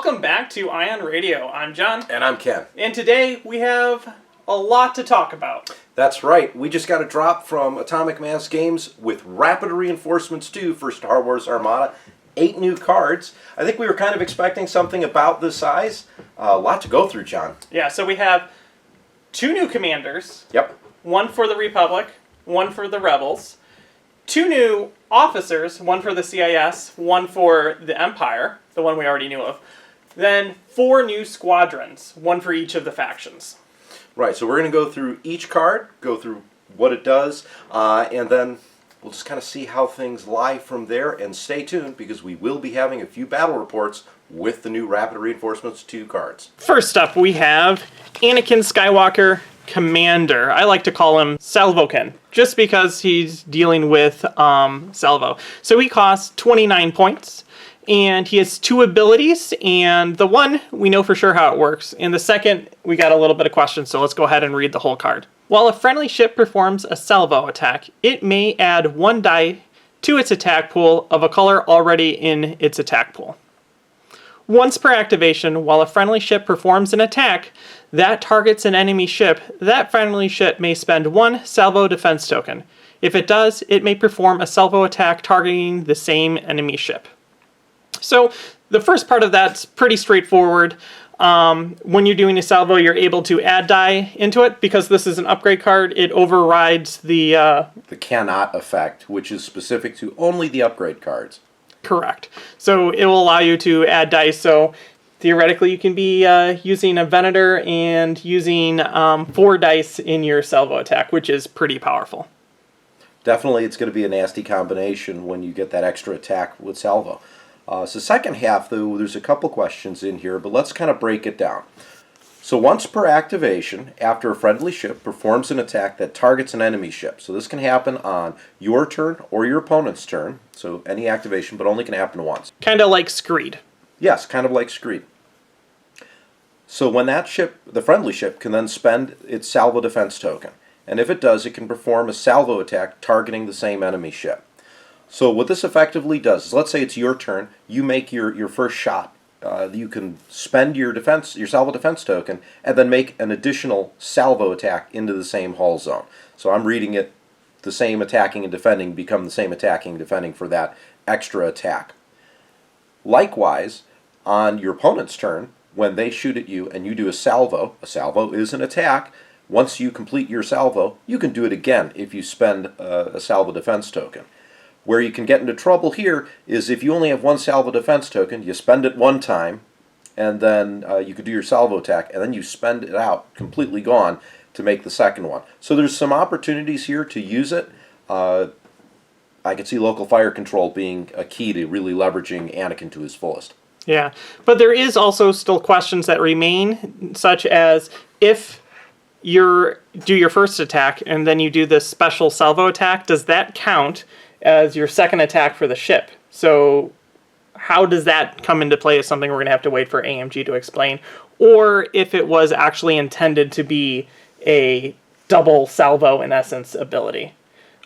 Welcome back to Ion Radio. I'm John. And I'm Ken. And today we have a lot to talk about. That's right. We just got a drop from Atomic Mass Games with Rapid Reinforcements 2 for Star Wars Armada. 8 new cards. I think we were kind of expecting something about this size. A lot to go through, John. Yeah, so we have 2 new commanders. Yep. 1 for the Republic, 1 for the Rebels. 2 new officers, 1 for the CIS, 1 for the Empire, the one we already knew of. Then 4 new squadrons, 1 for each of the factions. Right, so we're going to go through each card, go through what it does, and then we'll just kind of see how things lie from there. And stay tuned, because we will be having a few battle reports with the new Rapid Reinforcements 2 cards. First up, we have Anakin Skywalker Commander. I like to call him Salvokin, just because he's dealing with Salvo. So he costs 29 points, and he has 2 abilities, and the one, we know for sure how it works, and the second, we got a little bit of questions, so let's go ahead and read the whole card. While a friendly ship performs a salvo attack, it may add 1 die to its attack pool of a color already in its attack pool. Once per activation, while a friendly ship performs an attack that targets an enemy ship, that friendly ship may spend 1 salvo defense token. If it does, it may perform a salvo attack targeting the same enemy ship. So the first part of that's pretty straightforward. When you're doing a salvo, you're able to add die into it. Because this is an upgrade card, it overrides the cannot effect, which is specific to only the upgrade cards. Correct. So it will allow you to add dice. So theoretically, you can be using a Venator and using 4 dice in your salvo attack, which is pretty powerful. Definitely, it's going to be a nasty combination when you get that extra attack with salvo. So second half, though, there's a couple questions in here, but let's kind of break it down. So once per activation, after a friendly ship performs an attack that targets an enemy ship. So this can happen on your turn or your opponent's turn. So any activation, but only can happen once. Kind of like Screed. Yes, kind of like Screed. So when that ship, the friendly ship, can then spend its salvo defense token. And if it does, it can perform a salvo attack targeting the same enemy ship. So what this effectively does is, let's say it's your turn, you make your first shot. You can spend your salvo defense token, and then make an additional salvo attack into the same hull zone. So I'm reading it, the same attacking and defending become the same attacking and defending for that extra attack. Likewise, on your opponent's turn, when they shoot at you and you do a salvo is an attack. Once you complete your salvo, you can do it again if you spend a salvo defense token. Where you can get into trouble here is if you only have 1 salvo defense token, you spend it 1 time, and then you could do your salvo attack, and then you spend it out, completely gone, to make the second one. So there's some opportunities here to use it. I could see local fire control being a key to really leveraging Anakin to his fullest. Yeah, but there is also still questions that remain, such as if you do your first attack and then you do this special salvo attack, does that count as your second attack for the ship? So how does that come into play is something we're going to have to wait for AMG to explain. Or if it was actually intended to be a double salvo, in essence, ability.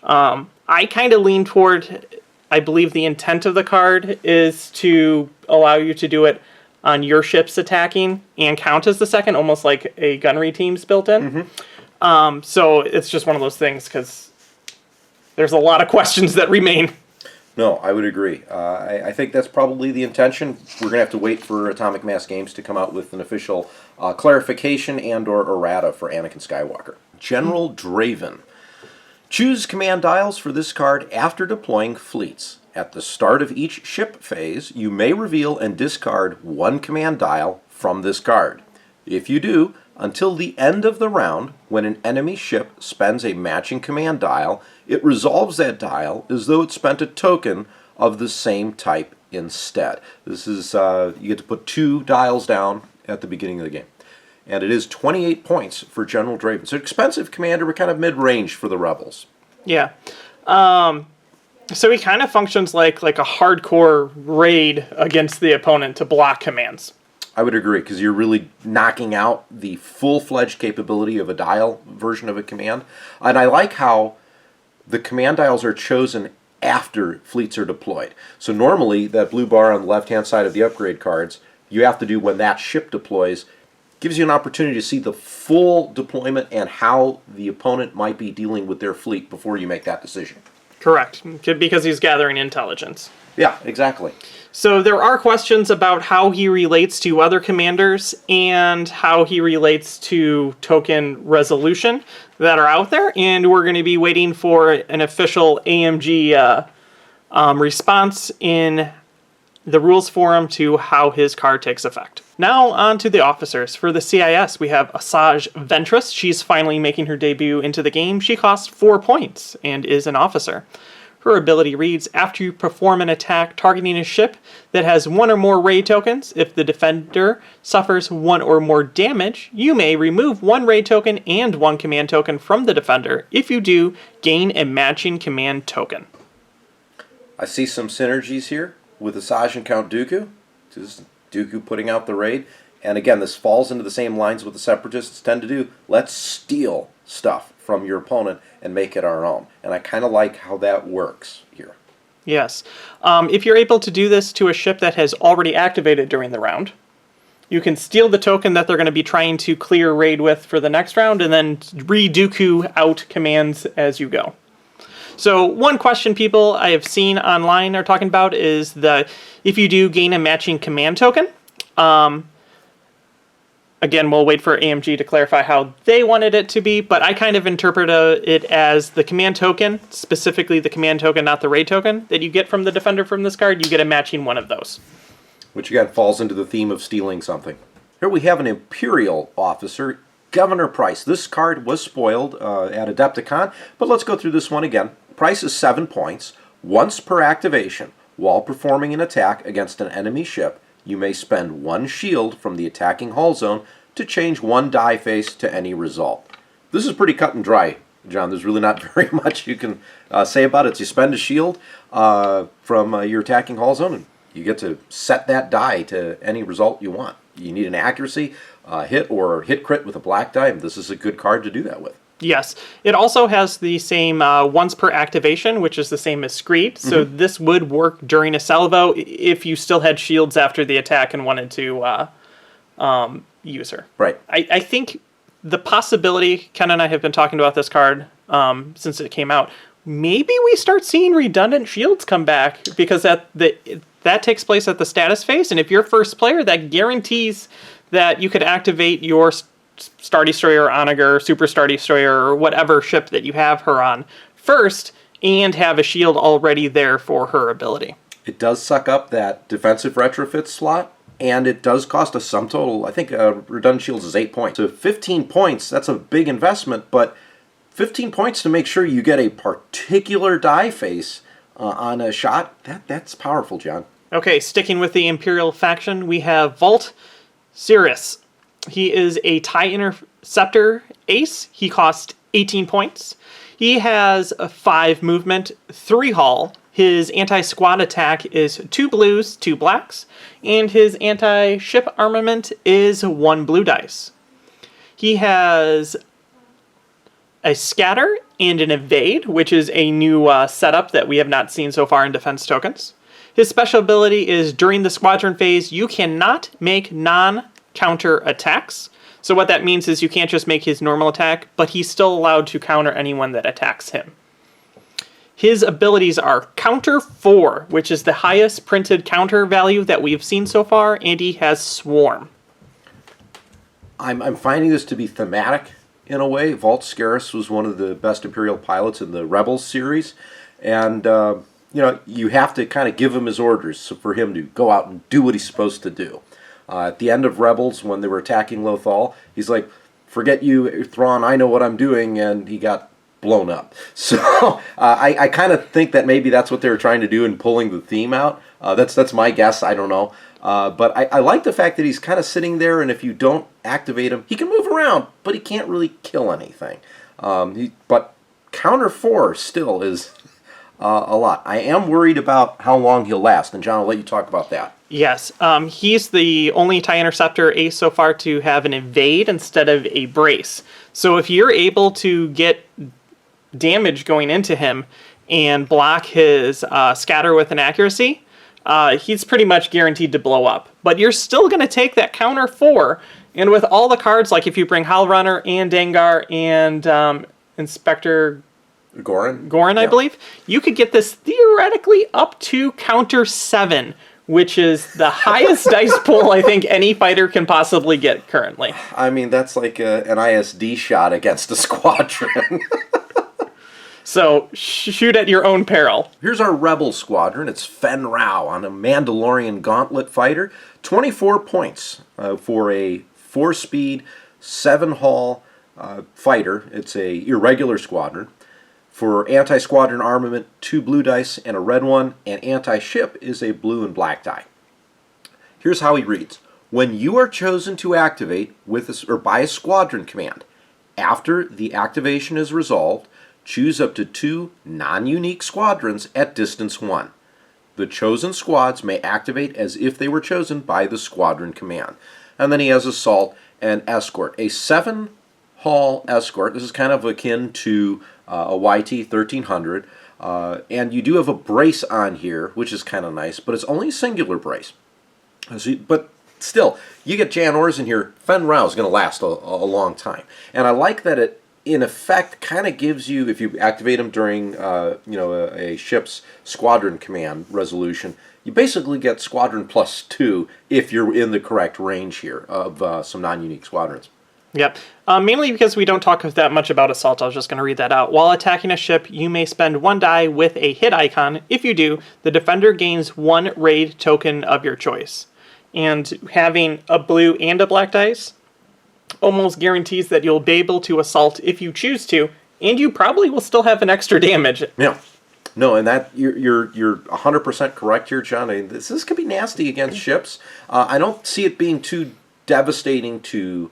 I kind of lean toward, I believe the intent of the card is to allow you to do it on your ships attacking and count as the second, almost like a gunnery team's built in. Mm-hmm. So it's just one of those things, because there's a lot of questions that remain. No, I would agree. I think that's probably the intention. We're going to have to wait for Atomic Mass Games to come out with an official clarification and or errata for Anakin Skywalker. General Draven. Choose command dials for this card after deploying fleets. At the start of each ship phase, you may reveal and discard 1 command dial from this card. If you do, until the end of the round, when an enemy ship spends a matching command dial, it resolves that dial as though it spent a token of the same type instead. This is, you get to put 2 dials down at the beginning of the game. And it is 28 points for General Draven. So expensive commander, but kind of mid-range for the Rebels. Yeah. So he kind of functions like a hardcore raid against the opponent to block commands. I would agree, because you're really knocking out the full-fledged capability of a dial version of a command. And I like how the command dials are chosen after fleets are deployed. So normally, that blue bar on the left-hand side of the upgrade cards you have to do when that ship deploys gives you an opportunity to see the full deployment and how the opponent might be dealing with their fleet before you make that decision. Correct, because he's gathering intelligence. Yeah, exactly. So there are questions about how he relates to other commanders and how he relates to token resolution that are out there, and we're going to be waiting for an official AMG response in the rules forum to how his card takes effect. Now on to the officers. For the CIS, we have Ashajj Ventress. She's finally making her debut into the game. She costs 4 points and is an officer. Her ability reads, after you perform an attack targeting a ship that has 1 or more raid tokens, if the defender suffers 1 or more damage, you may remove 1 raid token and 1 command token from the defender. If you do, gain a matching command token. I see some synergies here with Ashajj and Count Dooku. This is Dooku putting out the raid. And again, this falls into the same lines what the Separatists tend to do. Let's steal stuff from your opponent and make it our own. And I kind of like how that works here. Yes. If you're able to do this to a ship that has already activated during the round, you can steal the token that they're going to be trying to clear raid with for the next round and then re-Dooku out commands as you go. So one question people I have seen online are talking about is that if you do gain a matching command token, again, we'll wait for AMG to clarify how they wanted it to be, but I kind of interpret it as the command token, specifically the command token, not the raid token, that you get from the defender from this card, you get a matching one of those. Which again falls into the theme of stealing something. Here we have an Imperial Officer, Governor Price. This card was spoiled at Adepticon, but let's go through this one again. Price is 7 points. Once per activation, while performing an attack against an enemy ship, you may spend 1 shield from the attacking hull zone to change 1 die face to any result. This is pretty cut and dry, John. There's really not very much you can say about it. You spend a shield from your attacking hull zone, and you get to set that die to any result you want. You need an accuracy hit or hit crit with a black die, and this is a good card to do that with. Yes. It also has the same once per activation, which is the same as Screed. So this would work during a salvo if you still had shields after the attack and wanted to use her. Right. I think the possibility, Ken and I have been talking about this card since it came out, maybe we start seeing redundant shields come back because that takes place at the status phase. And if you're first player, that guarantees that you could activate your Star Destroyer, Onager, Super Star Destroyer, or whatever ship that you have her on first, and have a shield already there for her ability. It does suck up that defensive retrofit slot, and it does cost a sum total. I think redundant shields is 8 points. So 15 points, that's a big investment, but 15 points to make sure you get a particular die face on a shot, that's powerful, John. Okay, sticking with the Imperial faction, we have Vault Sirius. He is a TIE Interceptor ace. He costs 18 points. He has a 5 movement, 3 hull. His anti-squad attack is 2 blues, 2 blacks. And his anti-ship armament is 1 blue dice. He has a scatter and an evade, which is a new setup that we have not seen so far in defense tokens. His special ability is during the squadron phase, you cannot make non-counter attacks. So what that means is you can't just make his normal attack, but he's still allowed to counter anyone that attacks him. His abilities are Counter 4, which is the highest printed counter value that we've seen so far, and he has Swarm. I'm finding this to be thematic in a way. Vault Scaris was one of the best Imperial pilots in the Rebels series, and you have to kind of give him his orders for him to go out and do what he's supposed to do. At the end of Rebels, when they were attacking Lothal, he's like, "Forget you, Thrawn, I know what I'm doing," and he got blown up. So I kind of think that maybe that's what they were trying to do in pulling the theme out. That's my guess, I don't know. But I like the fact that he's kind of sitting there, and if you don't activate him, he can move around, but he can't really kill anything. But Counter 4 still is a lot. I am worried about how long he'll last, and John, I'll let you talk about that. Yes, he's the only TIE Interceptor ace so far to have an evade instead of a brace. So if you're able to get damage going into him and block his scatter with an accuracy, he's pretty much guaranteed to blow up. But you're still going to take that counter 4, and with all the cards, like if you bring Howl Runner and Dengar and Inspector Gorin, I believe, you could get this theoretically up to counter 7, which is the highest dice pool I think any fighter can possibly get currently. I mean, that's like an ISD shot against a squadron. So, shoot at your own peril. Here's our Rebel Squadron. It's Fen Rao on a Mandalorian Gauntlet fighter. 24 points for a 4-speed, 7-hull fighter. It's a irregular squadron. For anti-squadron armament, 2 blue dice and a red one, and anti-ship is a blue and black die. Here's how he reads. When you are chosen to activate by a squadron command, after the activation is resolved, choose up to 2 non-unique squadrons at distance 1. The chosen squads may activate as if they were chosen by the squadron command. And then he has Assault and Escort. A 7-hull escort. This is kind of akin to a YT 1300. And you do have a brace on here, which is kind of nice, but it's only a singular brace. But still, you get Jan Ors in here, Fen Rao is going to last a long time. And I like that it, in effect, kind of gives you, if you activate them during a ship's squadron command resolution, you basically get squadron +2 if you're in the correct range here of some non-unique squadrons. Yep. Mainly because we don't talk that much about Assault, I was just going to read that out. While attacking a ship, you may spend 1 die with a hit icon. If you do, the defender gains 1 raid token of your choice. And having a blue and a black dice almost guarantees that you'll be able to assault if you choose to, and you probably will still have an extra damage. Yeah. No, and that you're 100% correct here, John. I mean, this could be nasty against ships. I don't see it being too devastating to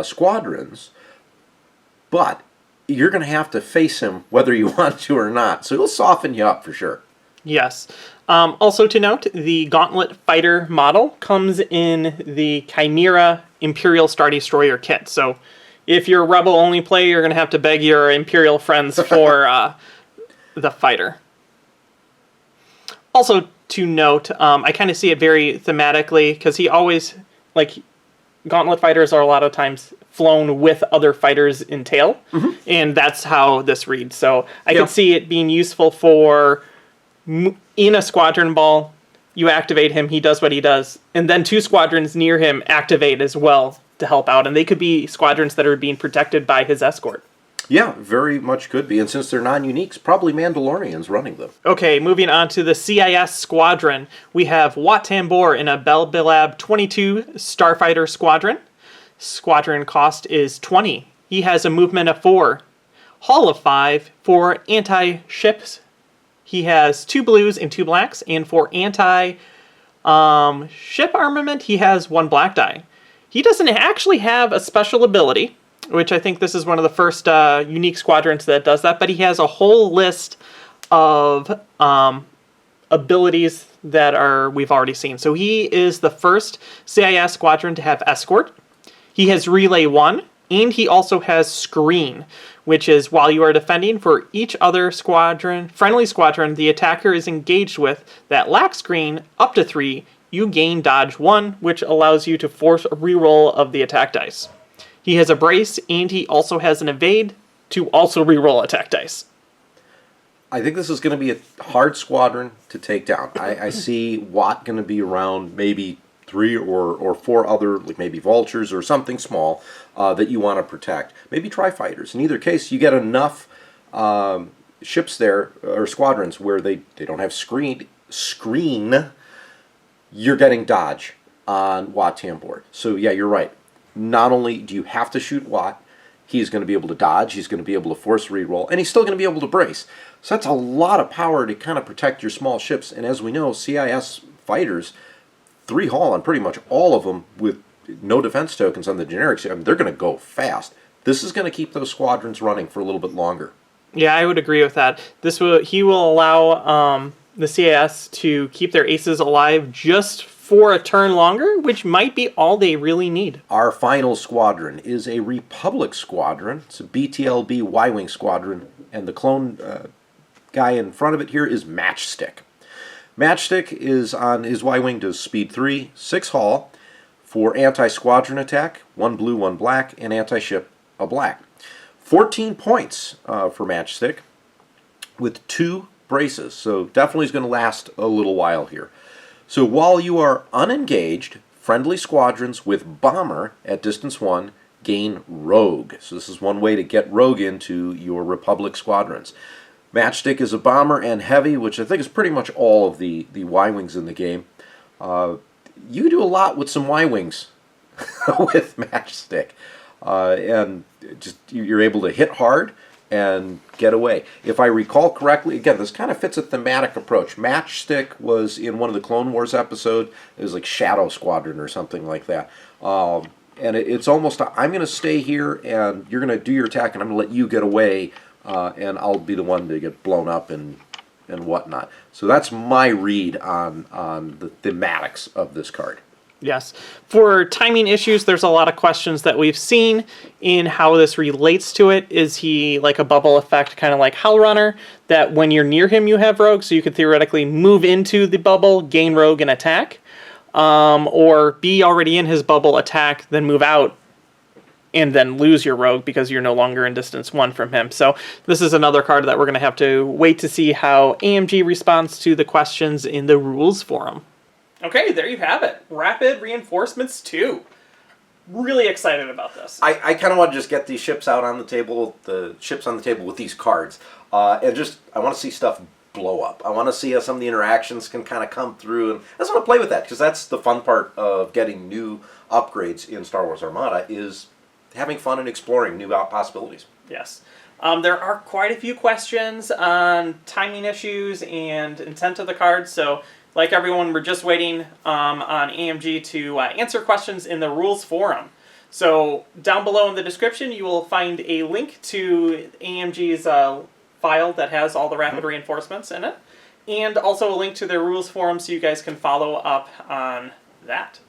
squadrons, but you're going to have to face him whether you want to or not. So he'll soften you up for sure. Yes. Also to note, the Gauntlet Fighter model comes in the Chimera Imperial Star Destroyer kit. So if you're a Rebel-only player, you're going to have to beg your Imperial friends for the fighter. Also to note, I kind of see it very thematically, because he always, like, Gauntlet Fighters are a lot of times flown with other fighters in tail, and that's how this reads. So I can see it being useful for, in a squadron ball, you activate him, he does what he does, and then 2 squadrons near him activate as well to help out, and they could be squadrons that are being protected by his escort. Yeah, very much could be, and since they're non-uniques, probably Mandalorians running them. Okay, moving on to the CIS Squadron. We have Watambore in a Belbilab 22 Starfighter Squadron. Squadron cost is 20. He has a movement of 4. Hull of 5 for anti-ships. He has 2 blues and 2 blacks, and for anti-ship armament, he has 1 black die. He doesn't actually have a special ability, which I think this is one of the first unique squadrons that does that, but he has a whole list of abilities that we've already seen. So he is the first CIS squadron to have Escort. He has Relay 1, and he also has Screen, which is while you are defending for each other friendly squadron the attacker is engaged with that lacks Screen up to 3, you gain Dodge 1, which allows you to force a reroll of the attack dice. He has a Brace, and he also has an Evade to also reroll attack dice. I think this is going to be a hard squadron to take down. I see Watt going to be around maybe 3 or 4 other, like maybe Vultures or something small that you want to protect. Maybe Tri-Fighters. In either case, you get enough ships there, or squadrons, where they don't have screen. You're getting Dodge on Watambore. So yeah, you're right. Not only do you have to shoot Watt, he's going to be able to dodge, he's going to be able to force reroll, and he's still going to be able to brace. So that's a lot of power to kind of protect your small ships. And as we know, CIS fighters, 3 hull on pretty much all of them with no defense tokens on the generics. I mean, they're going to go fast. This is going to keep those squadrons running for a little bit longer. Yeah, I would agree with that. He will allow the CIS to keep their aces alive just for a turn longer, which might be all they really need. Our final squadron is a Republic squadron. It's a BTLB Y-Wing squadron, and the clone guy in front of it here is Matchstick. Matchstick is on his Y-Wing, does speed 3, 6 hull, for anti-squadron attack, 1 blue, 1 black, and anti-ship, a black. 14 points for Matchstick with 2 braces, so definitely is going to last a little while here. So while you are unengaged, friendly squadrons with bomber at distance 1 gain rogue. So this is one way to get rogue into your Republic squadrons. Matchstick is a bomber and heavy, which I think is pretty much all of the Y-Wings in the game. You do a lot with some Y-Wings with Matchstick. And just you're able to hit hard and get away. If I recall correctly, again, this kind of fits a thematic approach. Matchstick was in one of the Clone Wars episodes. It was like Shadow Squadron or something like that. And it's almost, I'm going to stay here and you're going to do your attack and I'm going to let you get away. And I'll be the one to get blown up and whatnot. So that's my read on the thematics of this card. Yes. For timing issues, there's a lot of questions that we've seen in how this relates to it. Is he like a bubble effect, kind of like Hell Runner, that when you're near him you have rogue, so you could theoretically move into the bubble, gain rogue, and attack? Or be already in his bubble, attack, then move out, and then lose your rogue because you're no longer in distance 1 from him. So this is another card that we're going to have to wait to see how AMG responds to the questions in the rules forum. Okay, there you have it. Rapid Reinforcements 2. Really excited about this. I kind of want to just get these ships out on the table, the ships on the table with these cards. And just, I want to see stuff blow up. I want to see how some of the interactions can kind of come through. And I just want to play with that, because that's the fun part of getting new upgrades in Star Wars Armada, is having fun and exploring new possibilities. Yes. There are quite a few questions on timing issues and intent of the cards, so like everyone, we're just waiting on AMG to answer questions in the rules forum. So down below in the description, you will find a link to AMG's file that has all the rapid reinforcements in it, and also a link to their rules forum so you guys can follow up on that.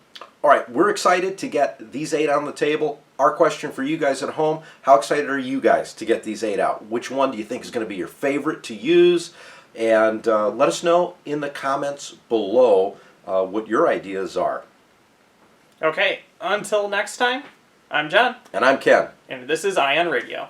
All right, we're excited to get these 8 on the table. Our question for you guys at home, how excited are you guys to get these 8 out? Which one do you think is going to be your favorite to use? And let us know in the comments below what your ideas are. Okay, until next time, I'm John. And I'm Ken. And this is Ion Radio.